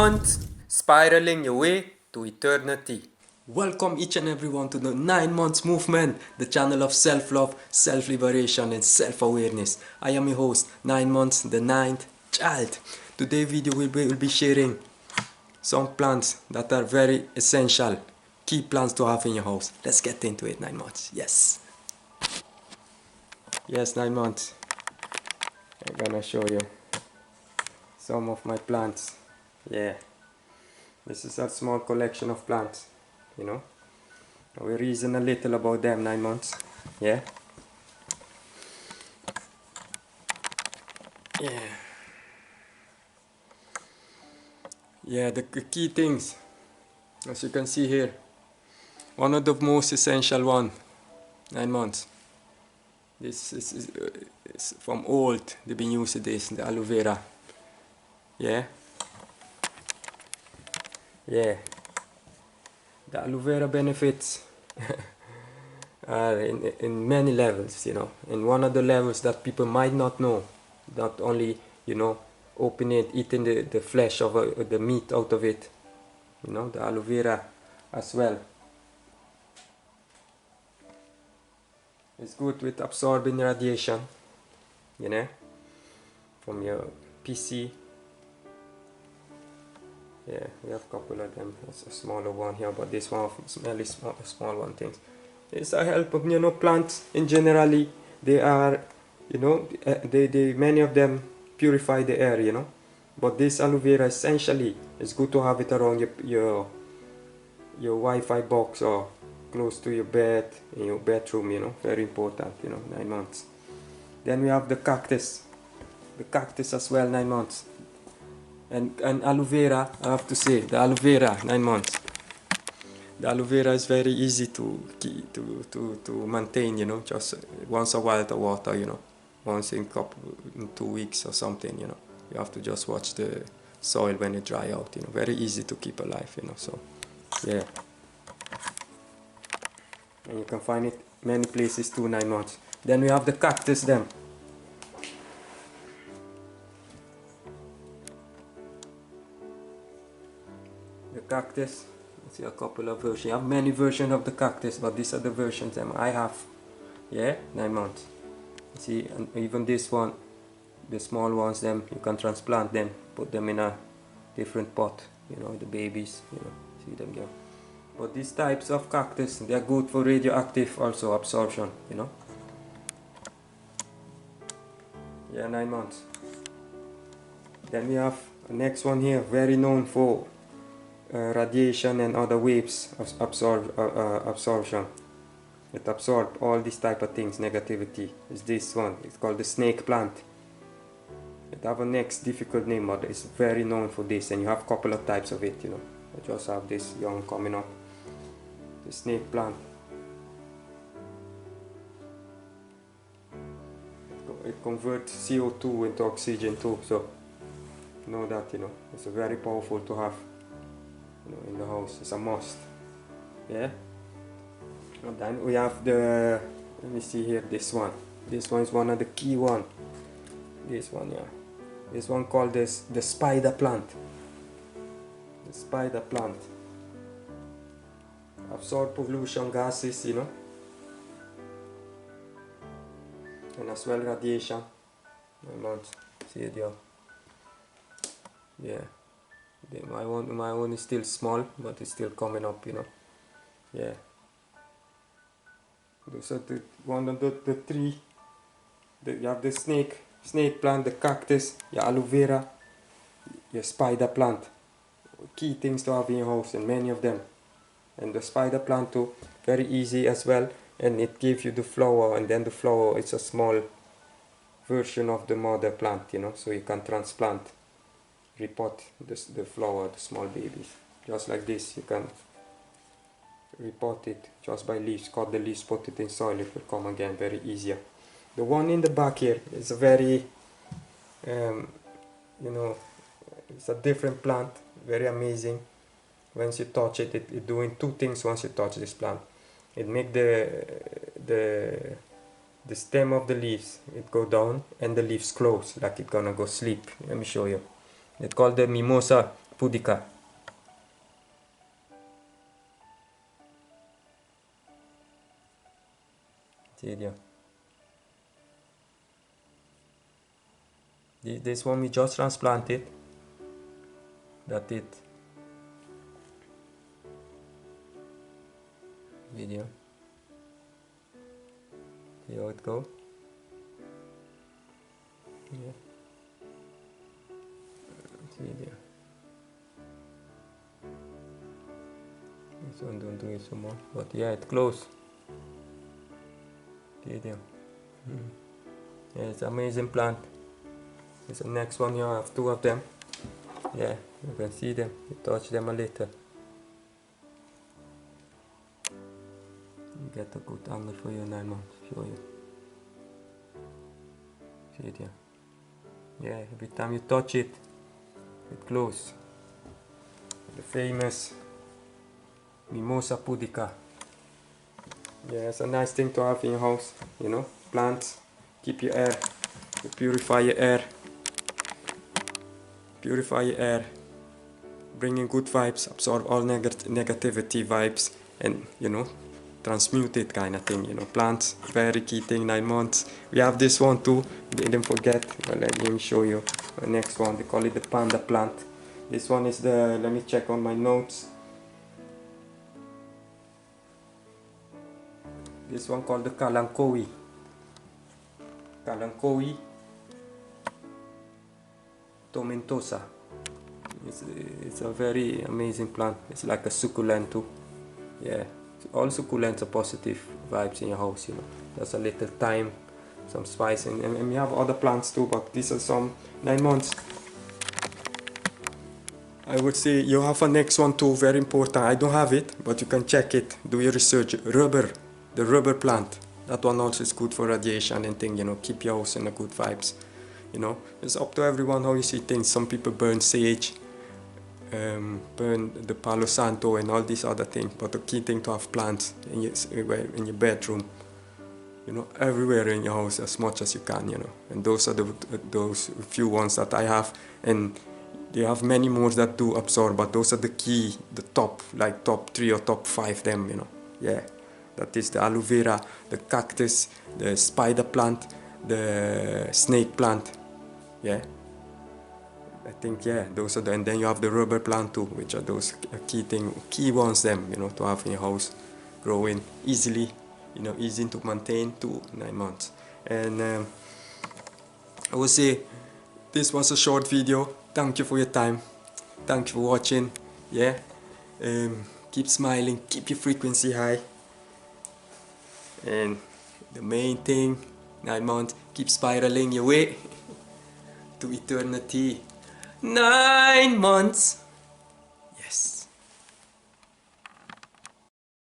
months, spiraling your way to eternity. Welcome each and everyone to the 9 Months Movement, the channel of self-love, self-liberation and self-awareness. I am your host, 9 Months, the 9th child. Today video will be sharing some plants that are very essential, key plants to have in your house. Let's get into it, 9 Months. Yes, 9 Months. I'm gonna show you some of my plants. Yeah, this is a small collection of plants, you know. We reason a little about them, 9 Months. Yeah. Yeah, the key things, as you can see here, one of the most essential one, 9 Months. This is from old, they've been using this, the aloe vera. Yeah. Yeah. The aloe vera benefits are in many levels, you know. And one of the levels that people might not know, not only, you know, open it, eating the flesh of the meat out of it, you know, the aloe vera as well. It's good with absorbing radiation, you know, from your PC. Yeah, we have a couple of them. There's a smaller one here, but this one is really small one things. It's a help of, you know, plants in generally. They are, you know, they many of them purify the air, you know. But this aloe vera essentially, it's good to have it around your Wi-Fi box or close to your bed, in your bedroom, you know, very important, you know, 9 Months. Then we have the cactus as well, 9 Months. And aloe vera, I have to say, the aloe vera, 9 Months. The aloe vera is very easy to maintain, you know, just once a while the water, you know, once in 2 weeks or something, you know. You have to just watch the soil when it dry out, you know, very easy to keep alive, you know, so, yeah. And you can find it many places too, 9 Months. Then we have the cactus then. The cactus, you see a couple of versions. You have many versions of the cactus, but these are the versions that I have. Yeah, 9 Months. You see, and even this one, the small ones, them you can transplant them, put them in a different pot. You know, the babies. You know, see them there. But these types of cactus, they are good for radioactive also absorption, you know. Yeah, 9 Months. Then we have the next one here, very known for radiation and other waves of absorption. It absorbs all these type of things, negativity. Is this one, it's called the snake plant. It have a next difficult name, but it's very known for this, and you have a couple of types of it, you know. I just have this young coming up. The snake plant. It converts CO2 into oxygen too, so know that, you know, it's a very powerful to have, you know, in the house. It's a must. Yeah. And then we have the, let me see here, this one. This one is one of the key one. This one, yeah. This one called the spider plant. The spider plant. Absorb pollution gases, you know, and as well radiation. 9 Months. See it here. Yeah. My one is still small, but it's still coming up, you know. Yeah. Those are one of the three. You have the snake plant, the cactus, your aloe vera, your spider plant. Key things to have in your house, and many of them. And the spider plant too, very easy as well, and it gives you the flower, and then the flower is a small version of the mother plant, you know, so you can transplant, repot the flower, the small babies, just like this. You can repot it just by leaves, cut the leaves, put it in soil, it will come again, very easier. The one in the back here is a very, you know, it's a different plant, very amazing. Once you touch it, it's doing two things once you touch this plant. It make the stem of the leaves, it go down, and the leaves close, like it's gonna go sleep. Let me show you. It's called the Mimosa pudica. See there. This one we just transplanted. That's it. Video. See how it go? Yeah. See there. This one don't do it so much, but yeah, it's close. See there. Yeah, it's an amazing plant. It's the next one here. I have two of them. Yeah, you can see them. You touch them a little. Get a good angle for you, 9 months. Show you. See it here. Yeah, every time you touch it, it glows. The famous Mimosa pudica. Yeah, it's a nice thing to have in your house. You know, plants keep your air. You purify your air. Purify your air. Bring in good vibes. Absorb all negativity vibes, and you know, transmute it kind of thing. You know, plants very key thing. 9 months. We have this one too. Didn't forget. Well, let me show you the next one. They call it the panda plant. This one is the. Let me check on my notes. This one called the Kalanchoe. Kalanchoe tomentosa. It's a very amazing plant. It's like a succulent too. Yeah, all succulents are positive vibes in your house. You know, there's a little thyme, some spice, and we have other plants too. But these are some 9 months. I would say you have a next one too. Very important. I don't have it, but you can check it. Do your research. Rubber. The rubber plant, that one also is good for radiation and thing, you know, keep your house in a good vibes, you know. It's up to everyone how you see things. Some people burn sage, burn the Palo Santo and all these other things, but the key thing to have plants in your bedroom, you know, everywhere in your house as much as you can, you know. And those are those few ones that I have, and you have many more that do absorb, but those are the key, the top, like top 3 or top 5 them, you know. Yeah. That is the aloe vera, the cactus, the spider plant, the snake plant. Yeah, I think, yeah, those are the, and then you have the rubber plant too, which are those key ones them, you know, to have in your house, growing easily, you know, easy to maintain to 9 months. And I would say this was a short video. Thank you for your time. Thank you for watching. Yeah, keep smiling, keep your frequency high. And the main thing, 9 months, keep spiraling your way to eternity. 9 months.